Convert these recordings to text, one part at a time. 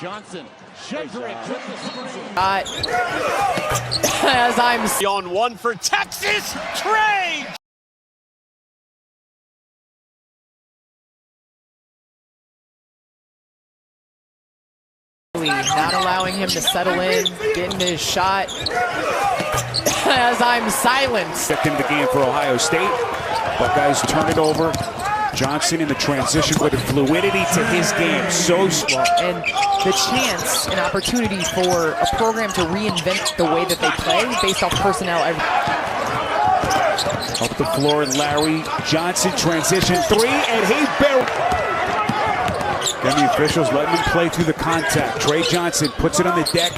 Johnson, Shedrick with the screen. As I'm on one for Texas, Tre. not allowing him to settle in, getting his shot. As I'm silenced. Second the game for Ohio State. Buckeyes turn it over. Johnson in the transition with the fluidity to his game, so strong. And the chance and opportunity for a program to reinvent the way that they play based off personnel. Up the floor, Larry Johnson transition three, and he barely. Then the officials letting him play through the contact. Tre Johnson puts it on the deck.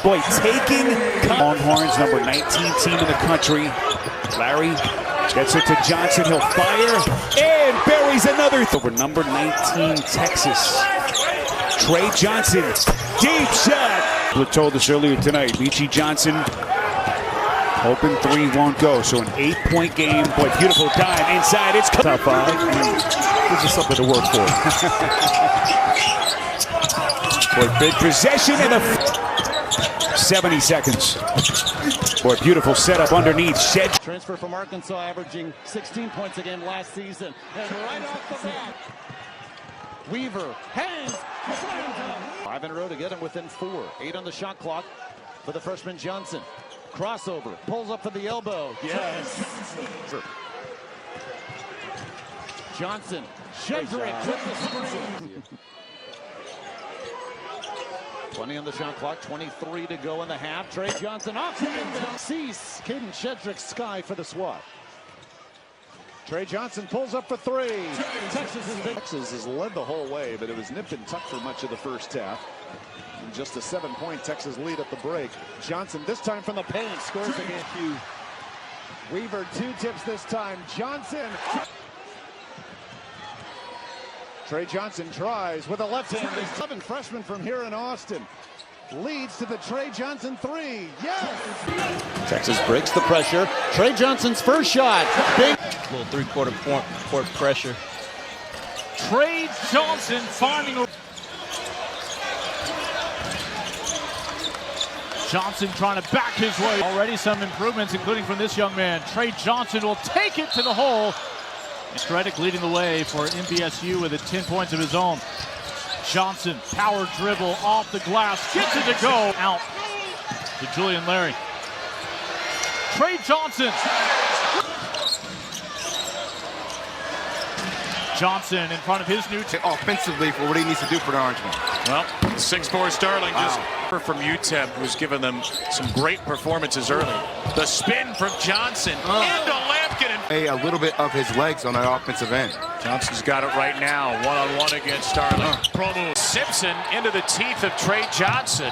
Boy, taking Longhorns, number 19 team in the country. Larry gets it to Johnson. He'll fire and buries another. Over number 19, Texas. Tre Johnson, deep shot. We told us earlier tonight, Beachy Johnson. Open three won't go, so an 8-point game. Boy, beautiful dime inside. It's top five. This is something to work for. Boy, big possession and 70 seconds. Boy, beautiful setup underneath. Transfer from Arkansas, averaging 16 points a game last season. And right off the bat, Weaver hangs. 5 in a row to get him within 4. 8 on the shot clock for the freshman Johnson. Crossover, pulls up for the elbow. Yes. Johnson, Shedrick with the screen. 20 on the shot clock, 23 to go in the half. Tre Johnson off the end. Cease, Caden Shedrick sky for the swat. Tre Johnson pulls up for 3. Texas has led the whole way, but it was nip and tuck for much of the first half. And just a 7-point Texas lead at the break. Johnson this time from the paint scores against you. Weaver 2 tips this time. Johnson. Tre Johnson tries with a left hand. 7 freshmen from here in Austin. Leads to the Tre Johnson 3. Yes! Texas breaks the pressure. Tre Johnson's first shot. Big. Little three-quarter court pressure. Tre Johnson finding a... Johnson trying to back his way. Already some improvements, including from this young man. Tre Johnson will take it to the hole. Stredick leading the way for NBSU with 10 points of his own. Johnson, power dribble off the glass, gets it to go. Out to Julian Larry. Tre Johnson. Johnson in front of his new team. Offensively for what he needs to do for the Orangemen. Well, 6'4" Starling just from UTEP, who's given them some great performances early. The spin from Johnson into Lampkin. A little bit of his legs on that offensive end. Johnson's got it right now, one-on-one against Starling. Promo Simpson into the teeth of Tre Johnson.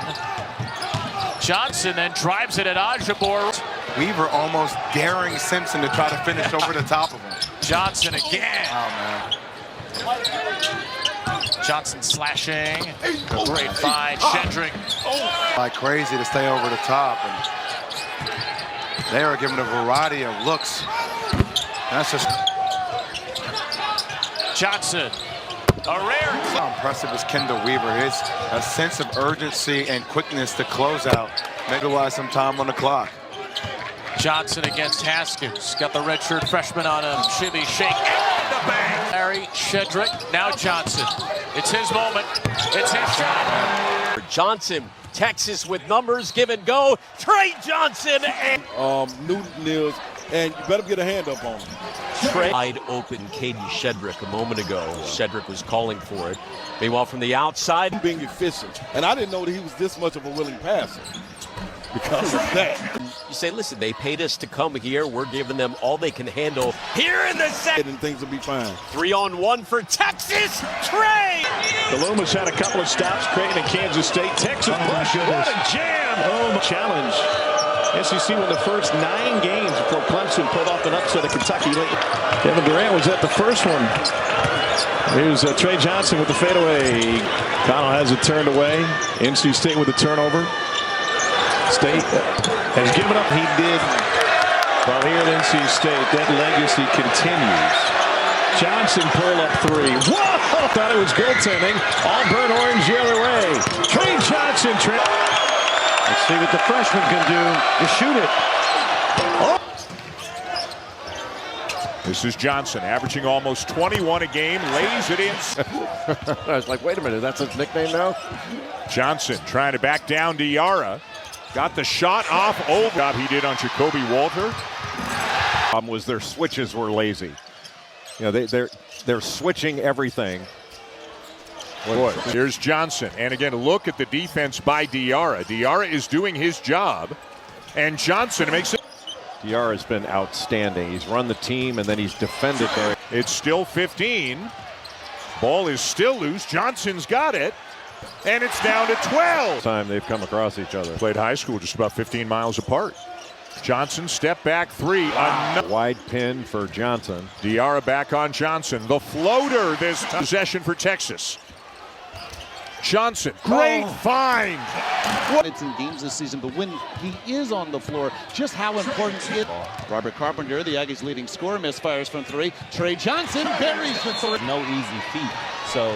Johnson then drives it at Ajabor. Weaver almost daring Simpson to try to finish over the top of him. Johnson again. Oh, man. Johnson slashing. Great find. Shedrick. Like crazy to stay over the top. And they are giving a variety of looks. That's just... Johnson. A rare. How impressive is Kendall Weaver. His a sense of urgency and quickness to close out. Utilize some time on the clock. Johnson against Haskins. Got the redshirt freshman on him. Shimmy, shake, and the bang. Larry, Shedrick, now Johnson. It's his moment. It's his shot. Johnson, Texas with numbers, give and go. Tre Johnson and Newton is, and you better get a hand up on him. wide open Caden Shedrick a moment ago. Shedrick was calling for it. Meanwhile, from the outside, Being efficient. And I didn't know that he was this much of a willing passer because of that. you say, listen, they paid us to come here. We're giving them all they can handle here in the second. And things will be fine. 3-on-1 for Texas. Tre. The Lomas had a couple of stops, Creighton and Kansas State. Texas push, what a jam! Challenge. SEC won the first 9 games before Clemson pulled off an upset of Kentucky late. Kevin Durant was at the first one. Here's Tre Johnson with the fadeaway. Connell has it turned away. NC State with the turnover. State has given up. He did. While here at NC State, that legacy continues. Johnson pull up 3. Whoa! Thought it was goaltending. All burnt orange the other way. Johnson. Let's see what the freshman can do to shoot it. This is Johnson, averaging almost 21 a game, lays it in. I was like, wait a minute, that's his nickname now? Johnson trying to back down Diarra. Got the shot off over. Job he did on Jacoby Walter. Problem was their switches were lazy. You know, they're switching everything. Boy, here's Johnson. And again, look at the defense by Diarra. Diarra is doing his job. And Johnson makes it. Diarra has been outstanding. He's run the team and then he's defended there. It's still 15. Ball is still loose. Johnson's got it. And it's down to 12. Time they've come across each other. Played high school just about 15 miles apart. Johnson step back three. Wide pin for Johnson. Diarra back on Johnson. The floater this time. Possession for Texas. Johnson, great find. It's in games this season, but when he is on the floor, just how important it is. Robert Carpenter, the Aggies' leading scorer, misfires from three. Tre Johnson buries the three. No easy feat. So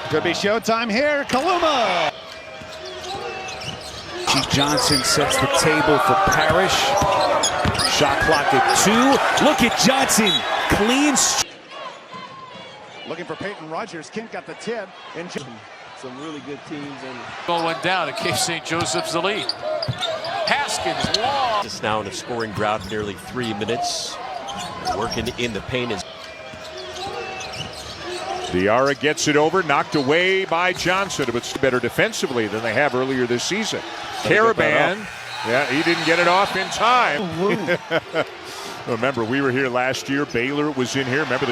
Could be showtime here. Kaluma. Johnson sets the table for Parrish. Shot clock at 2. Look at Johnson. Clean. Looking for Peyton Rogers. Kent got the tip. And some really good teams. And Ball went down in case St. Joseph's the lead. Haskins long. It's now in a scoring drought, nearly 3 minutes. Working in the paint is. Diarra gets it over, knocked away by Johnson, but it's better defensively than they have earlier this season. Caravan, yeah, he didn't get it off in time. Remember, we were here last year. Baylor was in here. Remember the